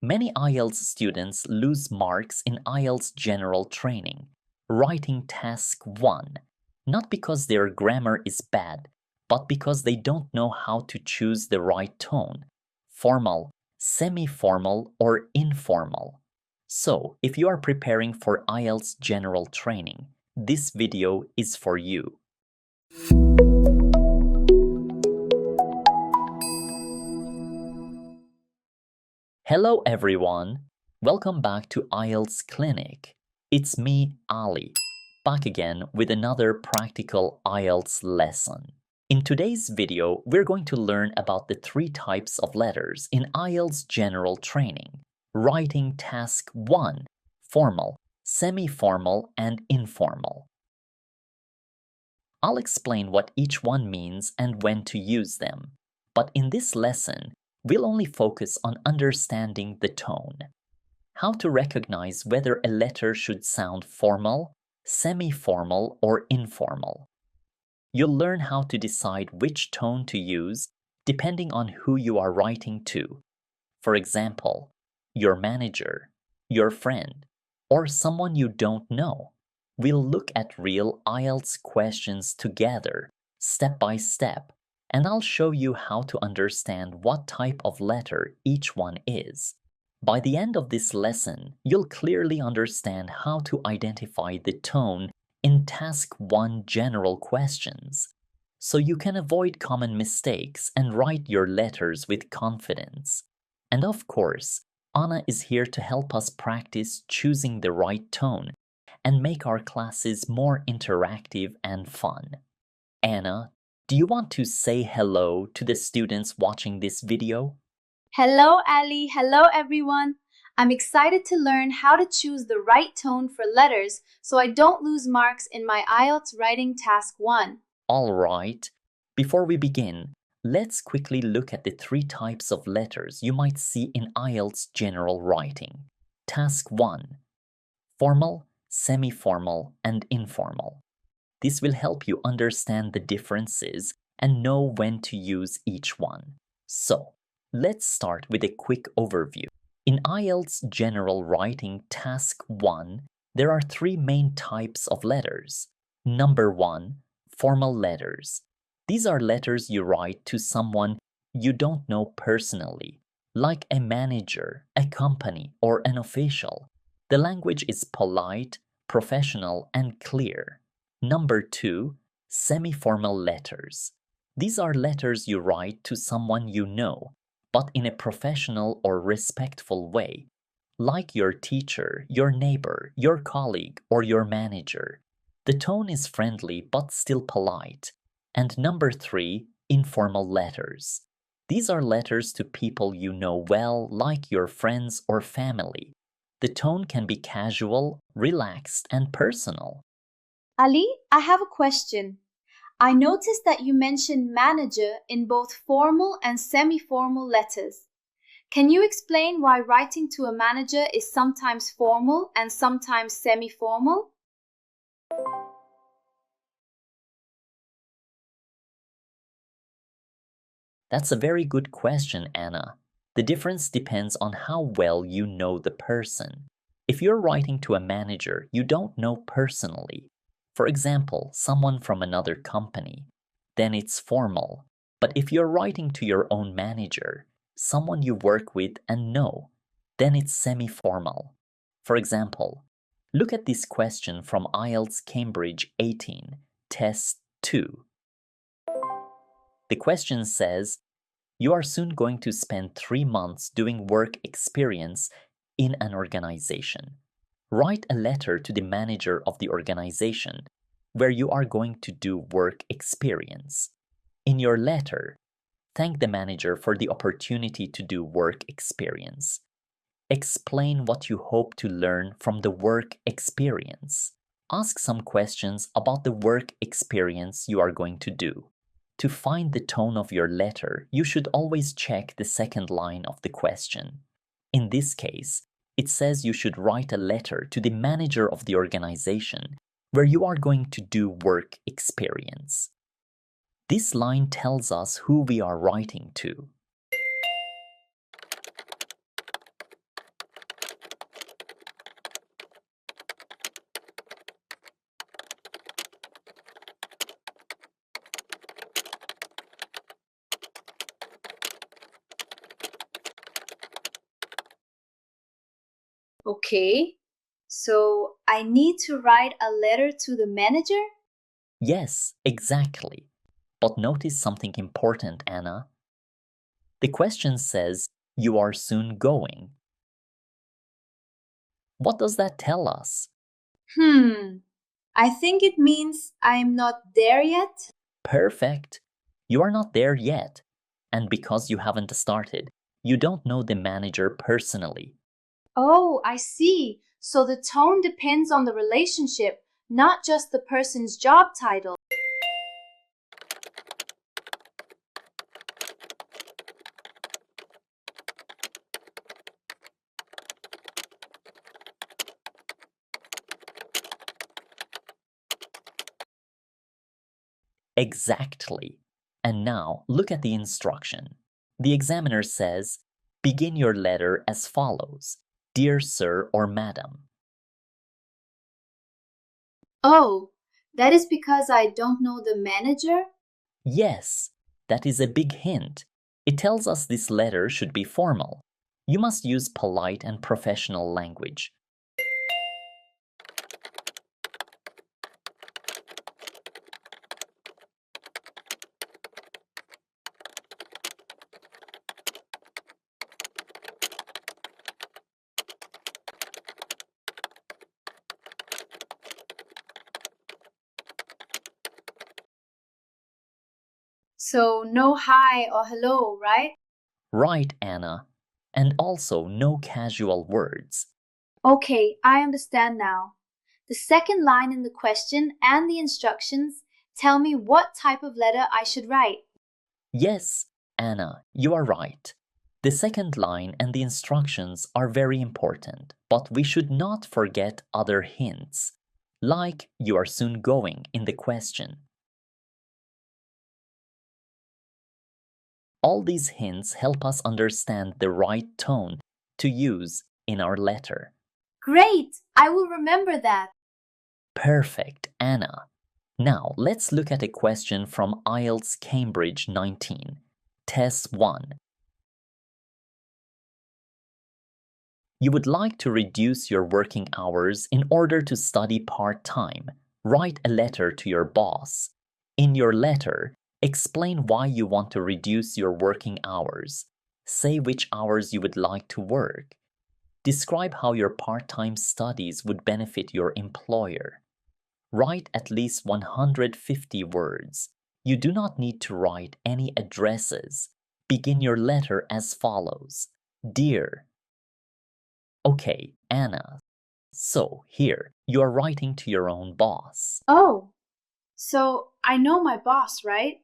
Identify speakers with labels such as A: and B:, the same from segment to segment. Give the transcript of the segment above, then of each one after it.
A: Many IELTS students lose marks in IELTS General Training, Writing Task 1, not because their grammar is bad, but because they don't know how to choose the right tone, formal, semi-formal, or informal. So, if you are preparing for IELTS General Training, this video is for you. Hello everyone! Welcome back to IELTS Clinic. It's me, Ali, back again with another practical IELTS lesson. In today's video, we're going to learn about the 3 types of letters in IELTS General Training, Writing Task 1, formal, semi-formal, and informal. I'll explain what each one means and when to use them, but in this lesson, we'll only focus on understanding the tone. How to recognize whether a letter should sound formal, semi-formal, or informal. You'll learn how to decide which tone to use depending on who you are writing to. For example, your manager, your friend, or someone you don't know. We'll look at real IELTS questions together, step by step, and I'll show you how to understand what type of letter each one is. By the end of this lesson, you'll clearly understand how to identify the tone in Task 1 general questions, so you can avoid common mistakes and write your letters with confidence. And of course, Anna is here to help us practice choosing the right tone and make our classes more interactive and fun. Anna, do you want to say hello to the students watching this video?
B: Hello, Ali. Hello, everyone. I'm excited to learn how to choose the right tone for letters so I don't lose marks in my IELTS Writing Task 1.
A: All right. Before we begin, let's quickly look at the 3 types of letters you might see in IELTS General Writing. Task 1. Formal, semi-formal, and informal. This will help you understand the differences and know when to use each one. So, let's start with a quick overview. In IELTS General Writing Task 1, there are 3 main types of letters. Number 1, formal letters. These are letters you write to someone you don't know personally, like a manager, a company, or an official. The language is polite, professional, and clear. Number 2, semi-formal letters. These are letters you write to someone you know, but in a professional or respectful way, like your teacher, your neighbor, your colleague, or your manager. The tone is friendly but still polite. And number 3, informal letters. These are letters to people you know well, like your friends or family. The tone can be casual, relaxed, and personal.
B: Ali, I have a question. I noticed that you mentioned manager in both formal and semi-formal letters. Can you explain why writing to a manager is sometimes formal and sometimes semi-formal?
A: That's a very good question, Anna. The difference depends on how well you know the person. If you're writing to a manager you don't know personally, for example, someone from another company, then it's formal. But if you're writing to your own manager, someone you work with and know, then it's semi-formal. For example, look at this question from IELTS Cambridge 18, Test 2. The question says, you are soon going to spend 3 months doing work experience in an organization. Write a letter to the manager of the organization where you are going to do work experience. In your letter, thank the manager for the opportunity to do work experience. Explain what you hope to learn from the work experience. Ask some questions about the work experience you are going to do. To find the tone of your letter, you should always check the second line of the question. In this case, it says you should write a letter to the manager of the organization where you are going to do work experience. This line tells us who we are writing to.
B: Okay, so I need to write a letter to the manager?
A: Yes, exactly. But notice something important, Anna. The question says, you are soon going. What does that tell us?
B: I think it means I'm not there yet.
A: Perfect. You are not there yet. And because you haven't started, you don't know the manager personally.
B: Oh, I see. So the tone depends on the relationship, not just the person's job title.
A: Exactly. And now look at the instruction. The examiner says, begin your letter as follows: Dear Sir or Madam.
B: Oh, that is because I don't know the manager?
A: Yes, that is a big hint. It tells us this letter should be formal. You must use polite and professional language.
B: So no hi or hello, right?
A: Right, Anna. And also no casual words.
B: Okay, I understand now. The second line in the question and the instructions tell me what type of letter I should write.
A: Yes, Anna, you are right. The second line and the instructions are very important, but we should not forget other hints, like you are soon going in the question. All these hints help us understand the right tone to use in our letter.
B: Great! I will remember that.
A: Perfect, Anna. Now let's look at a question from IELTS Cambridge 19, Test 1. You would like to reduce your working hours in order to study part-time. Write a letter to your boss. In your letter, explain why you want to reduce your working hours. Say which hours you would like to work. Describe how your part-time studies would benefit your employer. Write at least 150 words. You do not need to write any addresses. Begin your letter as follows: Dear. Okay, Anna. So, here, you are writing to your own boss.
B: Oh, so I know my boss, right?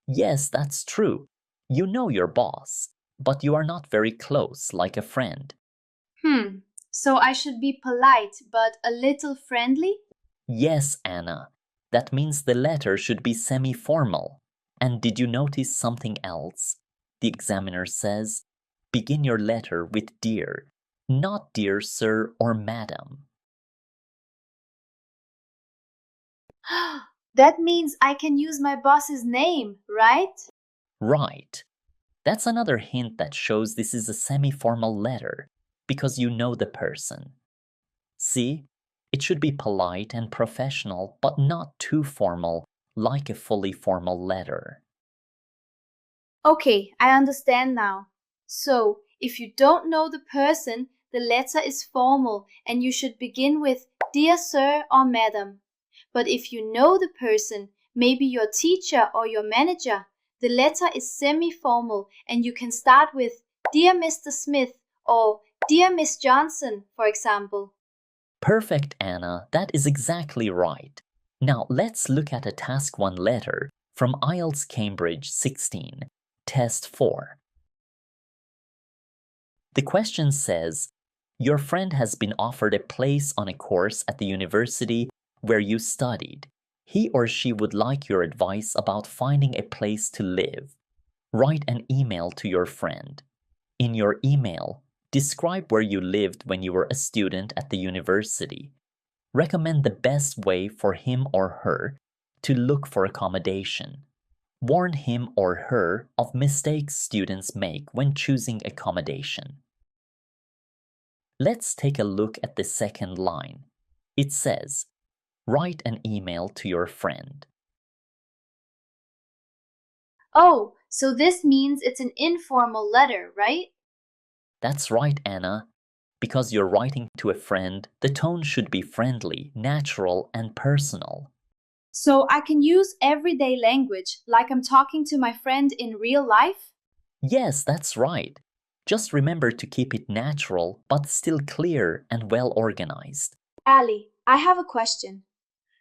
A: Yes, that's true. You know your boss, but you are not very close, like a friend.
B: So I should be polite but a little friendly?
A: Yes, Anna. That means the letter should be semi-formal. And did you notice something else? The examiner says, begin your letter with dear, not dear sir or madam.
B: That means I can use my boss's name, right?
A: Right. That's another hint that shows this is a semi-formal letter, because you know the person. See? It should be polite and professional, but not too formal, like a fully formal letter.
B: Okay, I understand now. So, if you don't know the person, the letter is formal and you should begin with Dear Sir or Madam. But if you know the person, maybe your teacher or your manager, the letter is semi-formal and you can start with Dear Mr. Smith or Dear Miss Johnson, for example.
A: Perfect, Anna. That is exactly right. Now let's look at a Task 1 letter from IELTS Cambridge 16, Test 4. The question says, your friend has been offered a place on a course at the university where you studied. He or she would like your advice about finding a place to live. Write an email to your friend. In your email, describe where you lived when you were a student at the university. Recommend the best way for him or her to look for accommodation. Warn him or her of mistakes students make when choosing accommodation. Let's take a look at the second line. It says, write an email to your friend.
B: Oh, so this means it's an informal letter, right?
A: That's right, Anna. Because you're writing to a friend, the tone should be friendly, natural, and personal.
B: So I can use everyday language like I'm talking to my friend in real life?
A: Yes, that's right. Just remember to keep it natural, but still clear and well organized.
B: Ali, I have a question.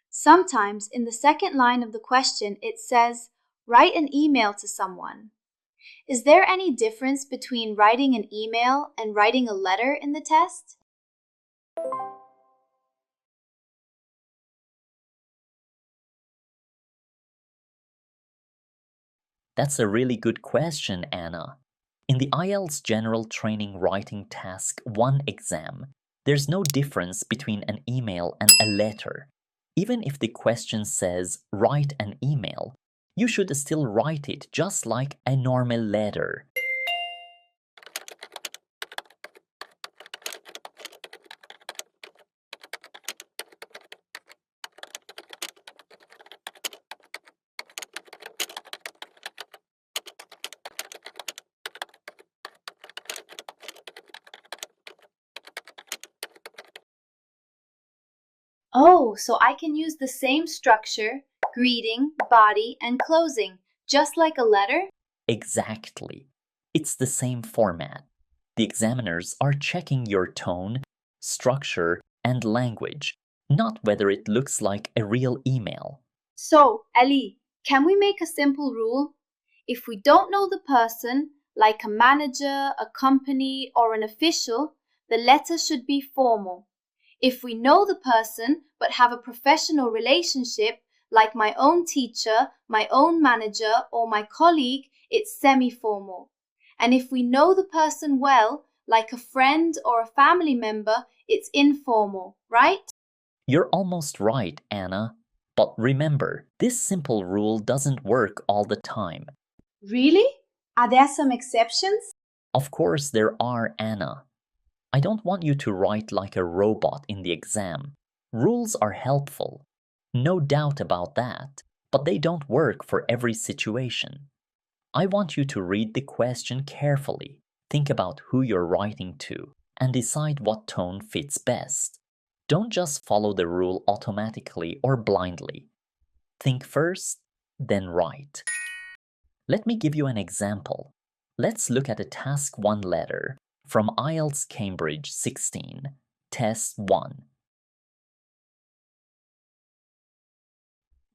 B: Sometimes in the second line of the question it says, write an email to someone. Is there any difference between writing an email and writing a letter in the test?
A: That's a really good question, Anna. In the IELTS General Training Writing Task 1 exam, there's no difference between an email and a letter. Even if the question says write an email, you should still write it just like a normal letter.
B: Oh, so I can use the same structure, greeting, body, and closing, just like a letter?
A: Exactly. It's the same format. The examiners are checking your tone, structure, and language, not whether it looks like a real email.
B: So, Ali, can we make a simple rule? If we don't know the person, like a manager, a company, or an official, the letter should be formal. If we know the person but have a professional relationship, like my own teacher, my own manager, or my colleague, it's semi-formal. And if we know the person well, like a friend or a family member, it's informal, right?
A: You're almost right, Anna. But remember, this simple rule doesn't work all the time.
B: Really? Are there some exceptions?
A: Of course, there are, Anna. I don't want you to write like a robot in the exam. Rules are helpful, no doubt about that, but they don't work for every situation. I want you to read the question carefully, think about who you're writing to, and decide what tone fits best. Don't just follow the rule automatically or blindly. Think first, then write. Let me give you an example. Let's look at a Task 1 letter from IELTS Cambridge 16, Test 1.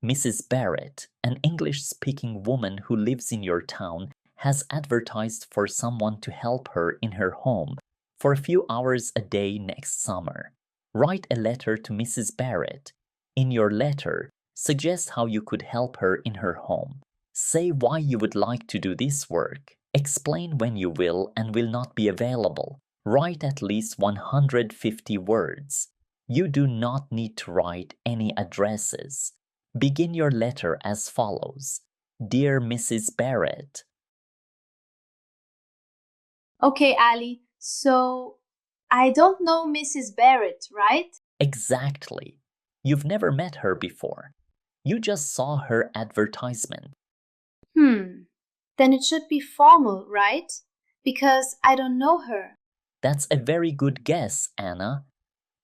A: Mrs. Barrett, an English-speaking woman who lives in your town, has advertised for someone to help her in her home for a few hours a day next summer. Write a letter to Mrs. Barrett. In your letter, suggest how you could help her in her home. Say why you would like to do this work. Explain when you will and will not be available. Write at least 150 words. You do not need to write any addresses. Begin your letter as follows. Dear Mrs. Barrett.
B: Okay, Ali, so I don't know Mrs. Barrett, right?
A: Exactly. You've never met her before. You just saw her advertisement.
B: Then it should be formal, right? Because I don't know her.
A: That's a very good guess, Anna.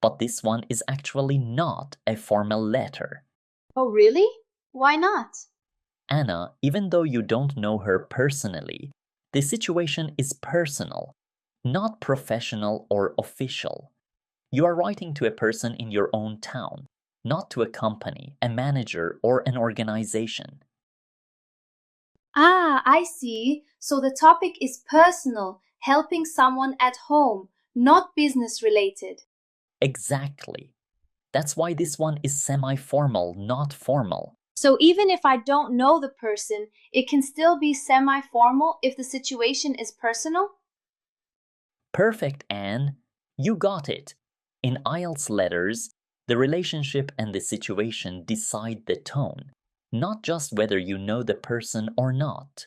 A: But this one is actually not a formal letter.
B: Oh, really? Why not?
A: Anna, even though you don't know her personally, the situation is personal, not professional or official. You are writing to a person in your own town, not to a company, a manager, or an organization.
B: Ah, I see. So the topic is personal, helping someone at home, not business related.
A: Exactly. That's why this one is semi-formal, not formal.
B: So even if I don't know the person, it can still be semi-formal if the situation is personal?
A: Perfect, Anne. You got it. In IELTS letters, the relationship and the situation decide the tone, not just whether you know the person or not.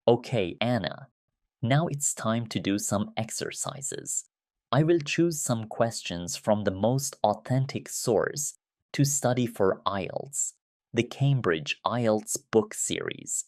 A: Okay, Anna. Now it's time to do some exercises. I will choose some questions from the most authentic source to study for IELTS, the Cambridge IELTS book series.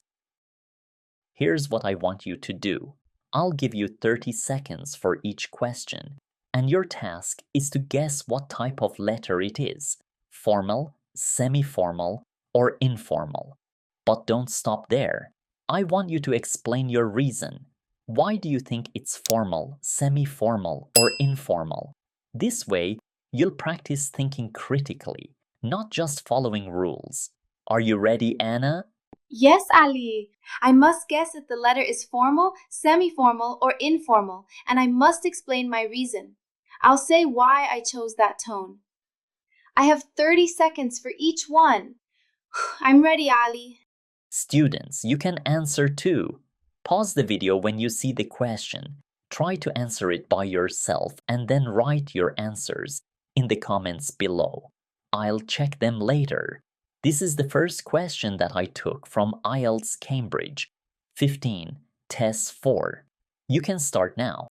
A: Here's what I want you to do. I'll give you 30 seconds for each question, and your task is to guess what type of letter it is: formal, semi-formal, or informal. But don't stop there. I want you to explain your reason. Why do you think it's formal, semi-formal, or informal? This way, you'll practice thinking critically, not just following rules. Are you ready, Anna?
B: Yes, Ali. I must guess if the letter is formal, semi-formal, or informal, and I must explain my reason. I'll say why I chose that tone. I have 30 seconds for each one. I'm ready, Ali.
A: Students, you can answer too. Pause the video when you see the question. Try to answer it by yourself and then write your answers in the comments below. I'll check them later. This is the first question that I took from IELTS Cambridge 15, Test 4. You can start now.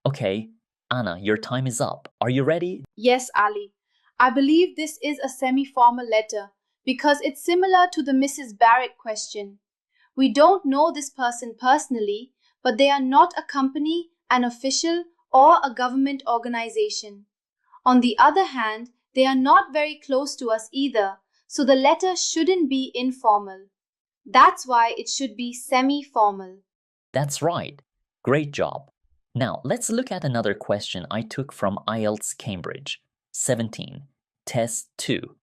A: Okay, Anna, your time is up. Are you ready?
B: Yes, Ali. I believe this is a semi-formal letter because it's similar to the Mrs. Barrett question. We don't know this person personally, but they are not a company, an official, or a government organization. On the other hand, they are not very close to us either, so the letter shouldn't be informal. That's why it should be semi-formal.
A: That's right. Great job. Now, let's look at another question I took from IELTS Cambridge 17, Test 2.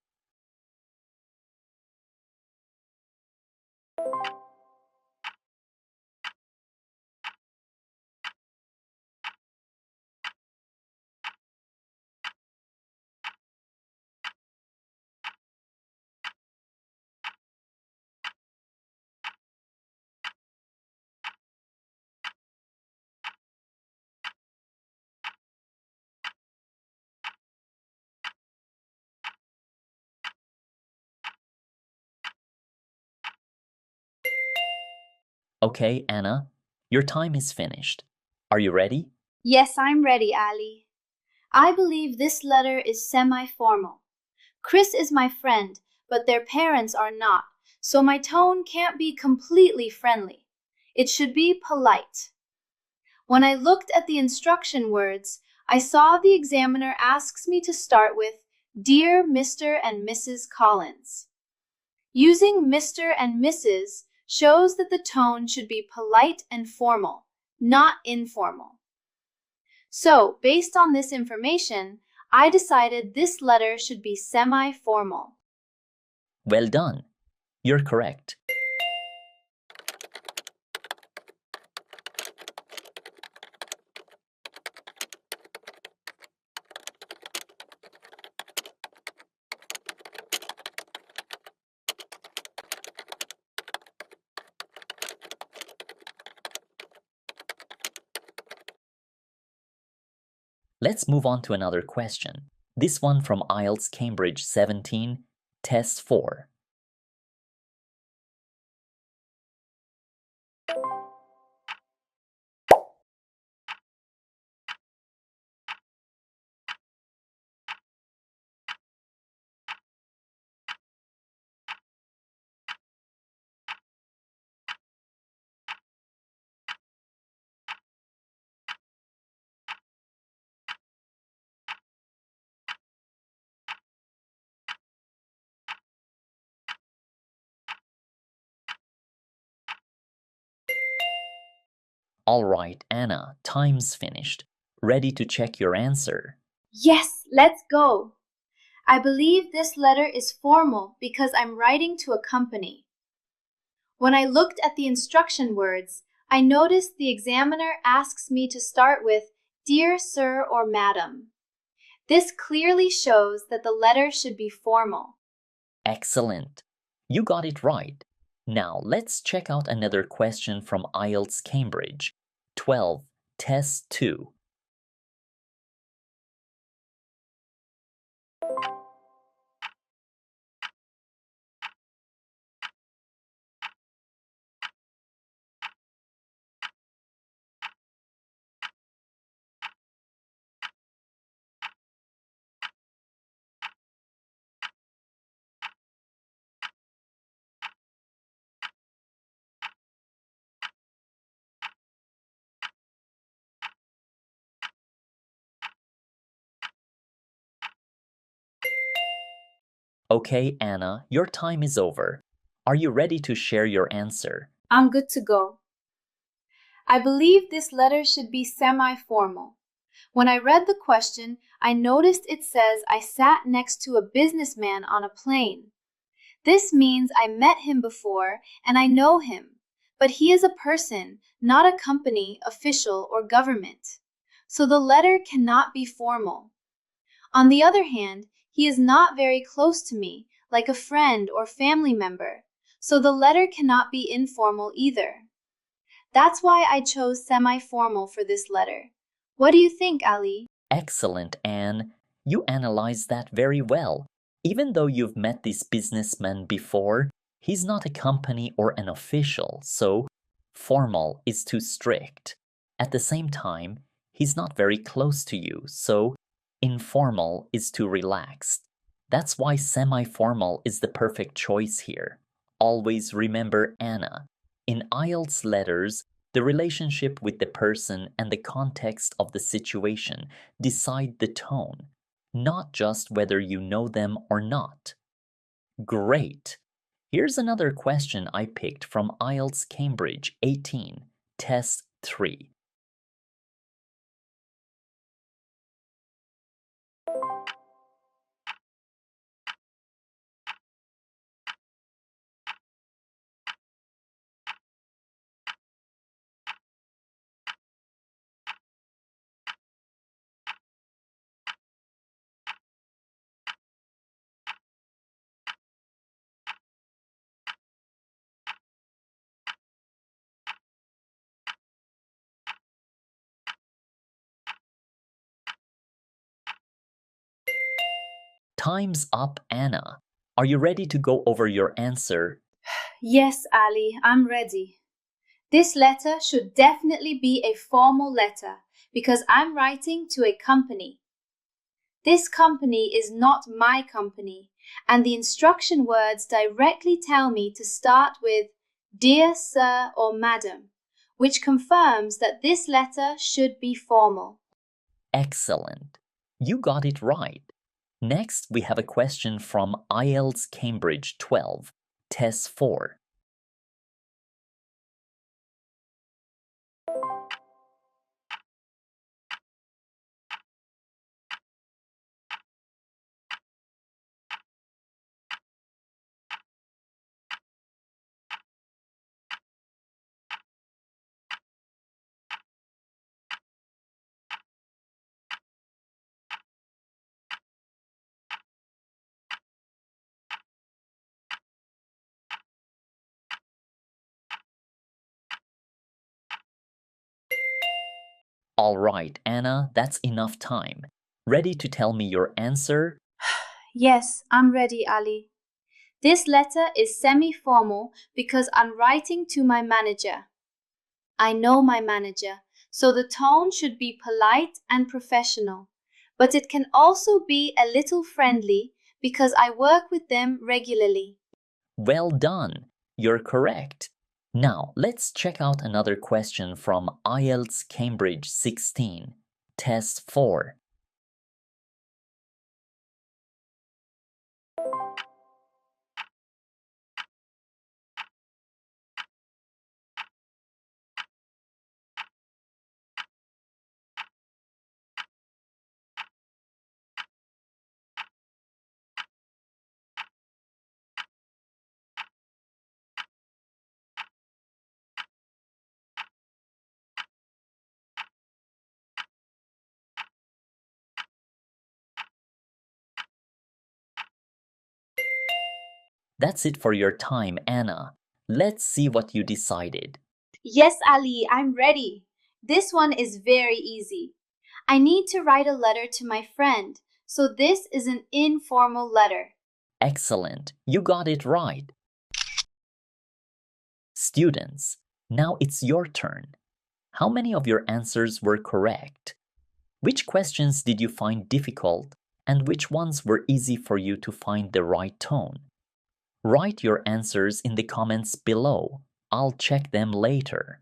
A: Okay, Anna, your time is finished. Are you ready?
B: Yes, I'm ready, Ali. I believe this letter is semi-formal. Chris is my friend, but their parents are not, so my tone can't be completely friendly. It should be polite. When I looked at the instruction words, I saw the examiner asks me to start with Dear Mr. and Mrs. Collins. Using Mr. and Mrs. shows that the tone should be polite and formal, not informal. So, based on this information, I decided this letter should be semi-formal.
A: Well done. You're correct. Let's move on to another question. This one from IELTS Cambridge 17, Test 4. All right, Anna, time's finished. Ready to check your answer?
B: Yes, let's go. I believe this letter is formal because I'm writing to a company. When I looked at the instruction words, I noticed the examiner asks me to start with "Dear Sir" or "Madam." This clearly shows that the letter should be formal.
A: Excellent. You got it right. Now let's check out another question from IELTS Cambridge. 12, Test 2. Okay, Anna, your time is over. Are you ready to share your answer?
B: I'm good to go. I believe this letter should be semi-formal. When I read the question, I noticed it says I sat next to a businessman on a plane. This means I met him before and I know him, but he is a person, not a company, official, or government. So the letter cannot be formal. On the other hand, he is not very close to me, like a friend or family member, so the letter cannot be informal either. That's why I chose semi-formal for this letter. What do you think, Ali?
A: Excellent, Anne. You analyzed that very well. Even though you've met this businessman before, he's not a company or an official, so formal is too strict. At the same time, he's not very close to you, so informal is too relaxed. That's why semi-formal is the perfect choice here. Always remember Anna. In IELTS letters, the relationship with the person and the context of the situation decide the tone, not just whether you know them or not. Great! Here's another question I picked from IELTS Cambridge 18, Test 3. Time's up, Anna. Are you ready to go over your answer?
B: Yes, Ali, I'm ready. This letter should definitely be a formal letter because I'm writing to a company. This company is not my company, and the instruction words directly tell me to start with "Dear Sir" or "Madam," which confirms that this letter should be formal.
A: Excellent. You got it right. Next, we have a question from IELTS Cambridge 12, Test 4. All right, Anna, that's enough time. Ready to tell me your answer?
B: Yes, I'm ready, Ali. This letter is semi-formal because I'm writing to my manager. I know my manager, so the tone should be polite and professional, but it can also be a little friendly because I work with them regularly.
A: Well done. You're correct. Now, let's check out another question from IELTS Cambridge 16, Test 4. That's it for your time, Anna. Let's see what you decided.
B: Yes, Ali, I'm ready. This one is very easy. I need to write a letter to my friend, so this is an informal letter.
A: Excellent. You got it right. Students, now it's your turn. How many of your answers were correct? Which questions did you find difficult, and which ones were easy for you to find the right tone? Write your answers in the comments below. I'll check them later.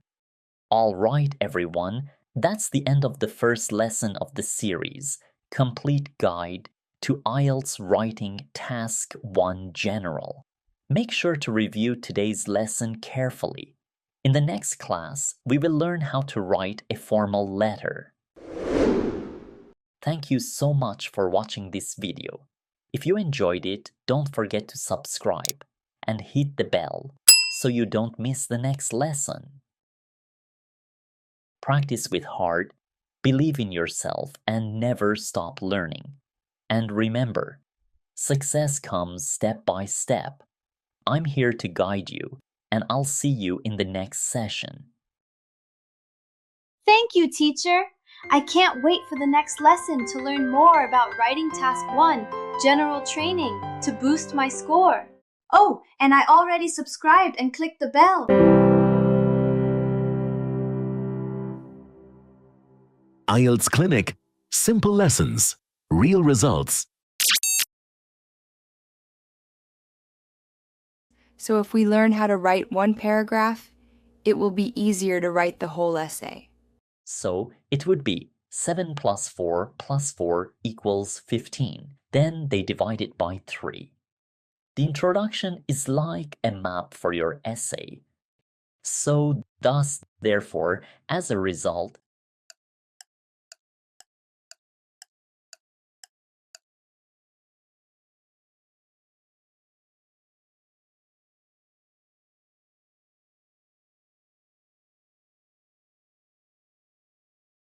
A: All right, everyone, that's the end of the first lesson of the series, Complete Guide to IELTS Writing Task 1 General. Make sure to review today's lesson carefully. In the next class, we will learn how to write a formal letter. Thank you so much for watching this video. If you enjoyed it, don't forget to subscribe and hit the bell so you don't miss the next lesson. Practice with heart, believe in yourself, and never stop learning. And remember, success comes step by step. I'm here to guide you, and I'll see you in the next session.
B: Thank you, teacher. I can't wait for the next lesson to learn more about writing Task 1, General Training, to boost my score. Oh, and I already subscribed and clicked the bell.
C: IELTS Clinic. Simple lessons. Real results.
D: So if we learn how to write one paragraph, it will be easier to write the whole essay.
A: So it would be 7 plus 4 plus 4 equals 15. Then they divide it by 3. The introduction is like a map for your essay. So thus, therefore, as a result,